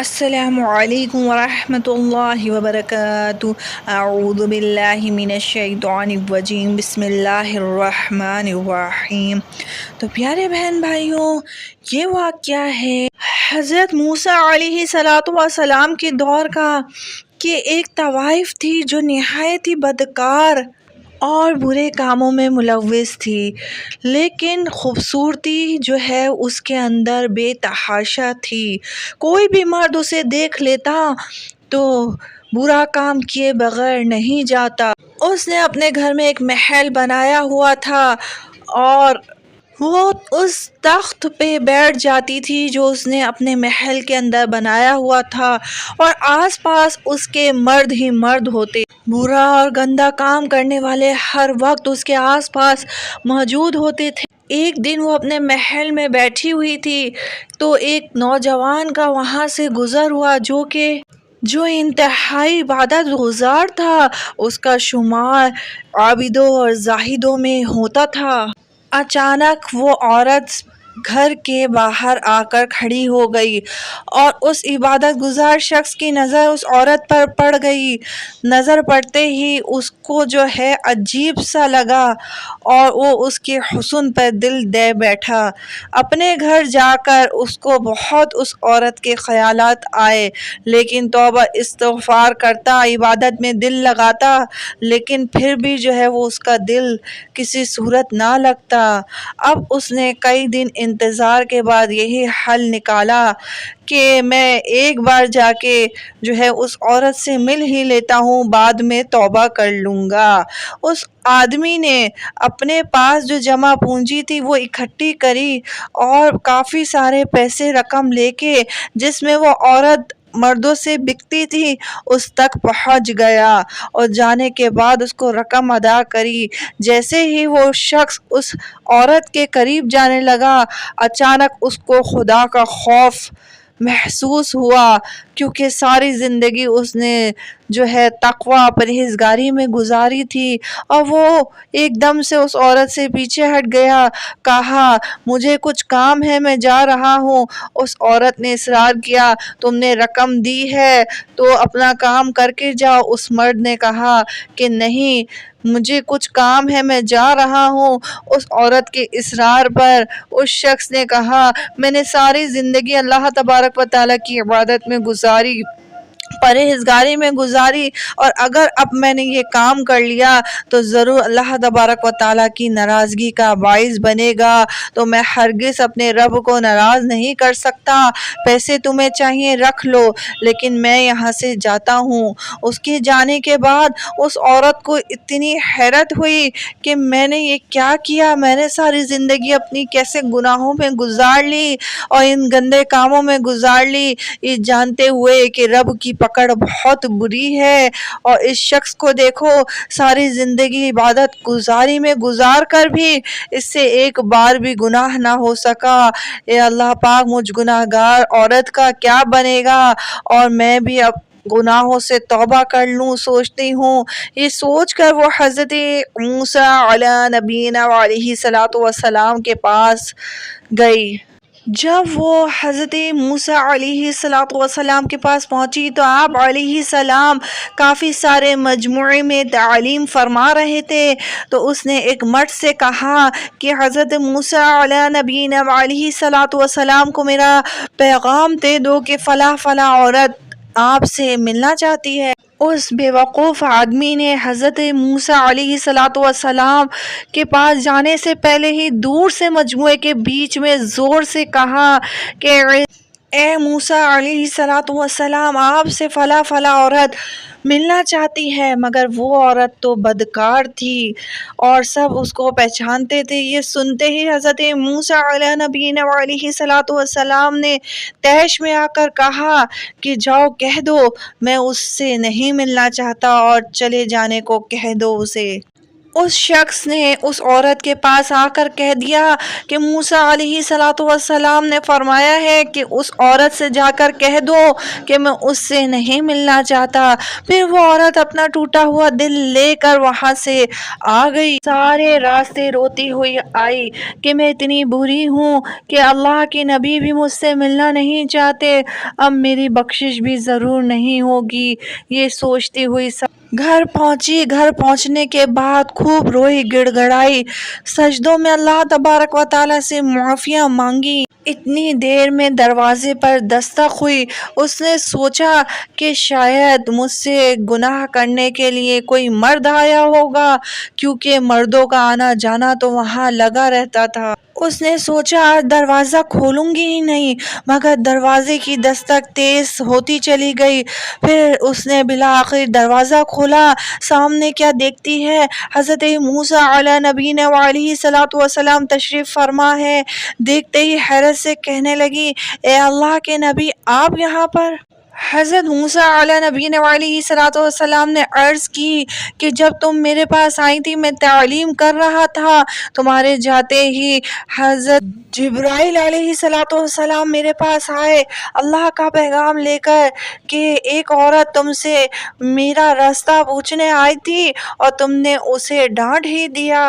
السلام علیکم ورحمۃ اللہ وبرکاتہ۔ اعوذ باللہ من الشیطان الرجیم، بسم اللہ الرحمن الرحیم۔ تو پیارے بہن بھائیوں، یہ واقعہ ہے حضرت موسیٰ علیہ السلام کے دور کا کہ ایک طوائف تھی جو نہایت ہی بدکار اور برے کاموں میں ملوث تھی، لیکن خوبصورتی جو ہے اس کے اندر بے تحاشا تھی۔ کوئی بھی مرد اسے دیکھ لیتا تو برا کام کیے بغیر نہیں جاتا۔ اس نے اپنے گھر میں ایک محل بنایا ہوا تھا اور وہ اس تخت پہ بیٹھ جاتی تھی جو اس نے اپنے محل کے اندر بنایا ہوا تھا، اور آس پاس اس کے مرد ہی مرد ہوتے۔ برا اور گندا کام کرنے والے ہر وقت اس کے آس پاس موجود ہوتے تھے۔ ایک دن وہ اپنے محل میں بیٹھی ہوئی تھی تو ایک نوجوان کا وہاں سے گزر ہوا جو انتہائی عبادت گزار تھا۔ اس کا شمار عابدوں اور زاہدوں میں ہوتا تھا۔ اچانک وہ عورت گھر کے باہر آ کر کھڑی ہو گئی اور اس عبادت گزار شخص کی نظر اس عورت پر پڑ گئی۔ نظر پڑتے ہی اس کو جو ہے عجیب سا لگا اور وہ اس کے حسن پر دل دے بیٹھا۔ اپنے گھر جا کر اس کو بہت اس عورت کے خیالات آئے، لیکن توبہ استغفار کرتا، عبادت میں دل لگاتا، لیکن پھر بھی جو ہے وہ اس کا دل کسی صورت نہ لگتا۔ اب اس نے کئی دن انتظار کے بعد یہی حل نکالا کہ میں ایک بار جا کے جو ہے اس عورت سے مل ہی لیتا ہوں، بعد میں توبہ کر لوں گا۔ اس آدمی نے اپنے پاس جو جمع پونجی تھی وہ اکٹھی کری اور کافی سارے پیسے رقم لے کے جس میں وہ عورت مردوں سے بکتی تھی اس تک پہنچ گیا، اور جانے کے بعد اس کو رقم ادا کری۔ جیسے ہی وہ شخص اس عورت کے قریب جانے لگا، اچانک اس کو خدا کا خوف محسوس ہوا، کیونکہ ساری زندگی اس نے جو ہے تقوی پرہیزگاری میں گزاری تھی، اور وہ ایک دم سے اس عورت سے پیچھے ہٹ گیا۔ کہا مجھے کچھ کام ہے، میں جا رہا ہوں۔ اس عورت نے اصرار کیا تم نے رقم دی ہے تو اپنا کام کر کے جاؤ۔ اس مرد نے کہا کہ نہیں، مجھے کچھ کام ہے، میں جا رہا ہوں۔ اس عورت کے اصرار پر اس شخص نے کہا میں نے ساری زندگی اللہ تبارک و تعالیٰ کی عبادت میں گزاری، پرہیزگاری میں گزاری، اور اگر اب میں نے یہ کام کر لیا تو ضرور اللہ تبارک و تعالیٰ کی ناراضگی کا باعث بنے گا، تو میں ہرگز اپنے رب کو ناراض نہیں کر سکتا۔ پیسے تمہیں چاہیے رکھ لو، لیکن میں یہاں سے جاتا ہوں۔ اس کے جانے کے بعد اس عورت کو اتنی حیرت ہوئی کہ میں نے یہ کیا کیا، میں نے ساری زندگی اپنی کیسے گناہوں میں گزار لی اور ان گندے کاموں میں گزار لی، یہ جانتے ہوئے کہ رب کی پکڑ بہت بری ہے۔ اور اس شخص کو دیکھو، ساری زندگی عبادت گزاری میں گزار کر بھی اس سے ایک بار بھی گناہ نہ ہو سکا۔ اے اللہ پاک، مجھ گناہ گار عورت کا کیا بنے گا، اور میں بھی اب گناہوں سے توبہ کر لوں سوچتی ہوں۔ یہ سوچ کر وہ حضرت موسیٰ علیہ نبینا علیہ السلام کے پاس گئی۔ جب وہ حضرت موسیٰ علیہ السلام کے پاس پہنچی تو آپ علیہ السلام کافی سارے مجموعے میں تعلیم فرما رہے تھے، تو اس نے ایک مرد سے کہا کہ حضرت موسیٰ علیہ نبینا علیہ السلام کو میرا پیغام دے دو کہ فلاں فلاں عورت آپ سے ملنا چاہتی ہے۔ اس بے وقوف آدمی نے حضرت موسیٰ علیہ السلام کے پاس جانے سے پہلے ہی دور سے مجموعے کے بیچ میں زور سے کہا کہ اے موسیٰ علیہ السلام، آپ سے فلاں فلاں عورت ملنا چاہتی ہے۔ مگر وہ عورت تو بدکار تھی اور سب اس کو پہچانتے تھے۔ یہ سنتے ہی حضرت موسیٰ علیہ نبینا علیہ السلام نے طیش میں آ کر کہا کہ جاؤ کہہ دو میں اس سے نہیں ملنا چاہتا، اور چلے جانے کو کہہ دو اسے۔ اس شخص نے اس عورت کے پاس آ کر کہہ دیا کہ موسیٰ علیہ صلاۃ والسلام نے فرمایا ہے کہ اس عورت سے جا کر کہہ دو کہ میں اس سے نہیں ملنا چاہتا۔ پھر وہ عورت اپنا ٹوٹا ہوا دل لے کر وہاں سے آ گئی، سارے راستے روتی ہوئی آئی کہ میں اتنی بری ہوں کہ اللہ کے نبی بھی مجھ سے ملنا نہیں چاہتے، اب میری بخشش بھی ضرور نہیں ہوگی۔ یہ سوچتی ہوئی گھر پہنچی۔ گھر پہنچنے کے بعد خوب روئی، گڑ گڑائی، سجدوں میں اللہ تبارک و تعالیٰ سے معافیاں مانگی۔ اتنی دیر میں دروازے پر دستک ہوئی۔ اس نے سوچا کہ شاید مجھ سے گناہ کرنے کے لیے کوئی مرد آیا ہوگا، کیونکہ مردوں کا آنا جانا تو وہاں لگا رہتا تھا۔ اس نے سوچا آج دروازہ کھولوں گی ہی نہیں، مگر دروازے کی دستک تیز ہوتی چلی گئی۔ پھر اس نے بالآخر دروازہ کھولا۔ سامنے کیا دیکھتی ہے؟ حضرت موسیٰ علیہ نبینا وعلیہ الصلوۃ والسلام تشریف فرما ہے۔ دیکھتے ہی حیرت سے کہنے لگی، اے اللہ کے نبی، آپ یہاں پر؟ حضرت موسیٰ علیہ نبینا علیہ الصلوۃ والسلام نے عرض کی کہ جب تم میرے پاس آئی تھی میں تعلیم کر رہا تھا، تمہارے جاتے ہی حضرت جبرائیل علیہ الصلوۃ والسلام میرے پاس آئے اللہ کا پیغام لے کر کہ ایک عورت تم سے میرا راستہ پوچھنے آئی تھی اور تم نے اسے ڈانٹ ہی دیا،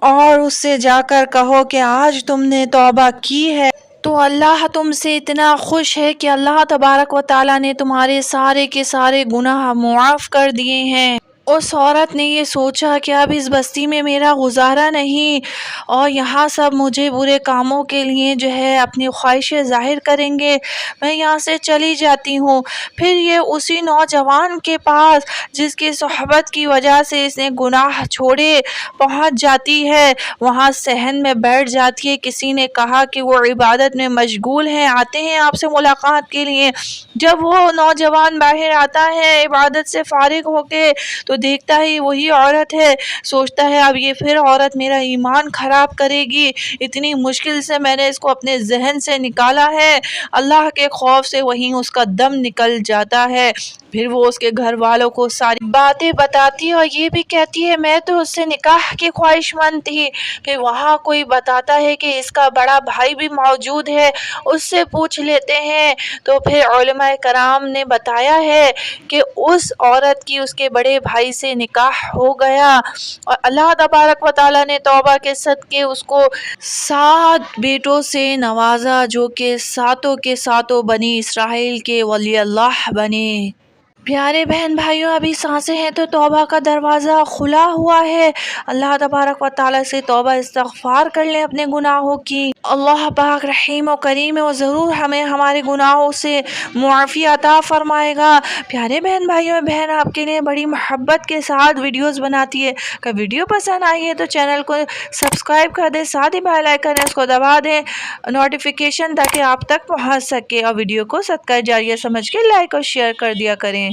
اور اس سے جا کر کہو کہ آج تم نے توبہ کی ہے تو اللہ تم سے اتنا خوش ہے کہ اللہ تبارک و تعالیٰ نے تمہارے سارے کے سارے گناہ معاف کر دیے ہیں۔ اس عورت نے یہ سوچا کہ اب اس بستی میں میرا گزارا نہیں، اور یہاں سب مجھے برے کاموں کے لیے جو ہے اپنی خواہشیں ظاہر کریں گے، میں یہاں سے چلی جاتی ہوں۔ پھر یہ اسی نوجوان کے پاس جس کی صحبت کی وجہ سے اس نے گناہ چھوڑے پہنچ جاتی ہے، وہاں صحن میں بیٹھ جاتی ہے۔ کسی نے کہا کہ وہ عبادت میں مشغول ہیں، آتے ہیں آپ سے ملاقات کے لیے۔ جب وہ نوجوان باہر آتا ہے عبادت سے فارغ ہو کے تو دیکھتا ہے وہی عورت ہے، سوچتا ہے اب یہ پھر عورت میرا ایمان خراب کرے گی، اتنی مشکل سے میں نے اس کو اپنے ذہن سے نکالا ہے۔ اللہ کے خوف سے وہیں اس کا دم نکل جاتا ہے۔ پھر وہ اس کے گھر والوں کو ساری باتیں بتاتی ہے اور یہ بھی کہتی ہے میں تو اس سے نکاح کی خواہش مند تھی۔ پھر وہاں کوئی بتاتا ہے کہ اس کا بڑا بھائی بھی موجود ہے، اس سے پوچھ لیتے ہیں۔ تو پھر علماء کرام نے بتایا ہے کہ اس عورت کی اس کے بڑے بھائی سے نکاح ہو گیا، اور اللہ تبارک و تعالیٰ نے توبہ کے صدقے اس کو 7 بیٹوں سے نوازا، جو کہ ساتوں کے ساتوں بنی اسرائیل کے ولی اللہ بنے۔ پیارے بہن بھائیوں، ابھی سانسیں ہیں تو توبہ کا دروازہ کھلا ہوا ہے۔ اللہ تبارک و تعالیٰ سے توبہ استغفار کر لیں اپنے گناہوں کی۔ اللہ پاک رحیم و کریم ہے، وہ ضرور ہمیں ہمارے گناہوں سے معافی عطا فرمائے گا۔ پیارے بہن بھائیوں، بہن آپ کے لیے بڑی محبت کے ساتھ ویڈیوز بناتی ہے، اگر ویڈیو پسند آئی ہے تو چینل کو سبسکرائب کر دیں، ساتھ ہی بیل آئیکن ہے اس کو دبا دیں نوٹیفیکیشن تاکہ آپ تک پہنچ سکے، اور ویڈیو کو صدقہ جاریہ سمجھ کے لائک اور شیئر کر دیا کریں۔